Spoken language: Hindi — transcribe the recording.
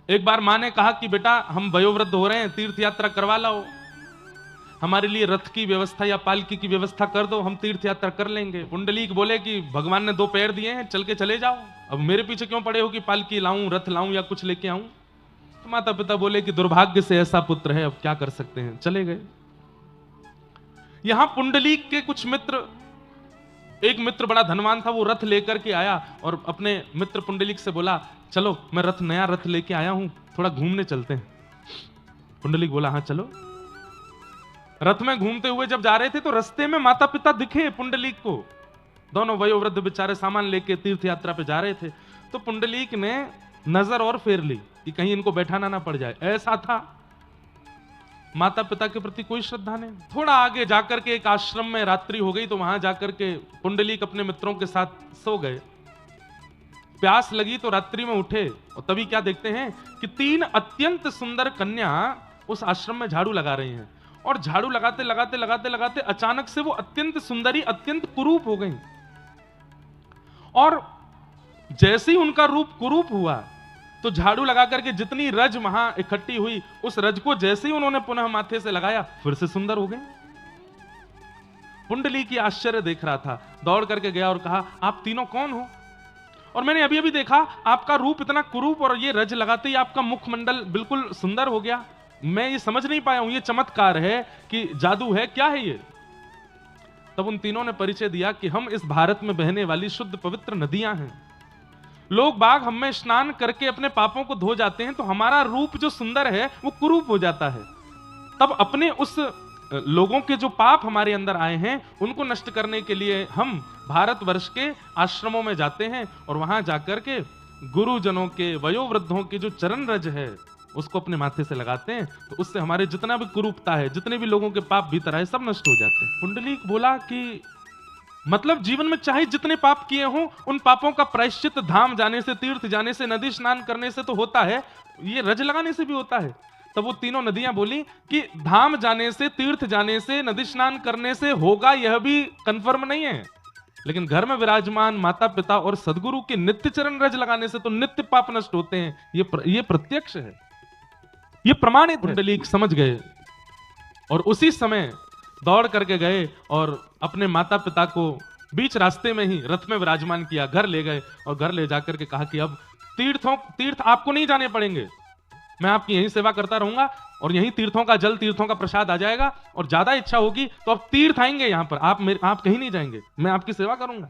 एक बार माँ ने कहा कि बेटा हम वयोवृद्ध हो रहे हैं, तीर्थ यात्रा करवा लाओ, हमारे लिए रथ की व्यवस्था या पालकी की व्यवस्था कर दो, हम तीर्थ यात्रा कर लेंगे। पुंडलीक बोले कि भगवान ने 2 पैर दिए हैं, चल के चले जाओ, अब मेरे पीछे क्यों पड़े हो कि पालकी लाऊं, रथ लाऊं या कुछ लेके आऊं। तो माता पिता बोले कि दुर्भाग्य से ऐसा पुत्र है, अब क्या कर सकते हैं, चले गए। यहां पुंडलीक के कुछ मित्र, एक मित्र बड़ा धनवान था, वो रथ लेकर के आया और अपने मित्र पुंडलीक से बोला, चलो मैं नया रथ लेके आया हूं, थोड़ा घूमने चलते हैं। पुंडलीक बोला, हाँ चलो। रथ में घूमते हुए जब जा रहे थे तो रास्ते में माता पिता दिखे पुंडलीक को, दोनों वयोवृद्ध बेचारे सामान लेके तीर्थ यात्रा पे जा रहे थे। तो पुंडलीक ने नजर और फेर ली कि कहीं इनको बैठाना ना पड़ जाए, ऐसा था। माता पिता के प्रति कोई श्रद्धा नहीं। थोड़ा आगे जाकर के एक आश्रम में रात्रि हो गई, तो वहां जाकर के पुंडलीक अपने मित्रों के साथ सो गए। प्यास लगी तो रात्रि में उठे और तभी क्या देखते हैं कि 3 अत्यंत सुंदर कन्या उस आश्रम में झाड़ू लगा रही हैं, और झाड़ू लगाते लगाते लगाते लगाते अचानक से वो अत्यंत सुंदरी, अत्यंत कुरूप हो गई। और जैसे ही उनका रूप कुरूप हुआ तो झाड़ू लगा करके जितनी रज वहां इकट्ठी हुई, उस रज को जैसे ही उन्होंने पुनः माथे से लगाया, फिर से सुंदर हो गई। पुंडलीक की आश्चर्य देख रहा था, दौड़ करके गया और कहा, आप तीनों कौन हो? और मैंने अभी अभी देखा आपका रूप इतना कुरूप, और ये रज लगाते ही आपका मुखमंडल बिल्कुल सुंदर हो गया। मैं ये समझ नहीं पाया हूं, ये चमत्कार है कि जादू है, क्या है ये? तब उन तीनों ने परिचय दिया कि हम इस भारत में बहने वाली शुद्ध पवित्र नदियां हैं। लोग बाग हम में स्नान करके अपने पापों को धो जाते हैं, तो हमारा रूप जो सुंदर है वो कुरूप हो जाता है। तब अपने उस लोगों के जो पाप हमारे अंदर आए हैं उनको नष्ट करने के लिए हम भारतवर्ष के आश्रमों में जाते हैं, और वहां जाकर के गुरुजनों के, वयोवृद्धों के जो चरण रज है उसको अपने माथे से लगाते हैं, तो उससे हमारे जितना भी कुरूपता है, जितने भी लोगों के पाप भीतर आए, सब नष्ट हो जाते हैं। पुंडलीक बोला कि मतलब जीवन में चाहे जितने पाप किए हों, उन पापों का प्रायश्चित धाम जाने से, तीर्थ जाने से, नदी स्नान करने से तो होता है, ये रज लगाने से भी होता है। तब वो तीनों नदियां बोली कि धाम जाने से, तीर्थ जाने से, नदी स्नान करने से होगा यह भी कंफर्म नहीं है, लेकिन घर में विराजमान माता पिता और सदगुरु के नित्य चरण रज लगाने से तो नित्य पाप नष्ट होते हैं। ये प्रत्यक्ष है, ये प्रमाणित है। पुंडलीक समझ गए और उसी समय दौड़ करके गए और अपने माता पिता को बीच रास्ते में ही रथ में विराजमान किया, घर ले गए और घर ले जाकर के कहा कि अब तीर्थ आपको नहीं जाने पड़ेंगे, मैं आपकी यहीं सेवा करता रहूंगा, और यहीं तीर्थों का जल, तीर्थों का प्रसाद आ जाएगा, और ज्यादा इच्छा होगी तो अब तीर्थ आएंगे यहां पर, आप कहीं नहीं जाएंगे, मैं आपकी सेवा करूंगा।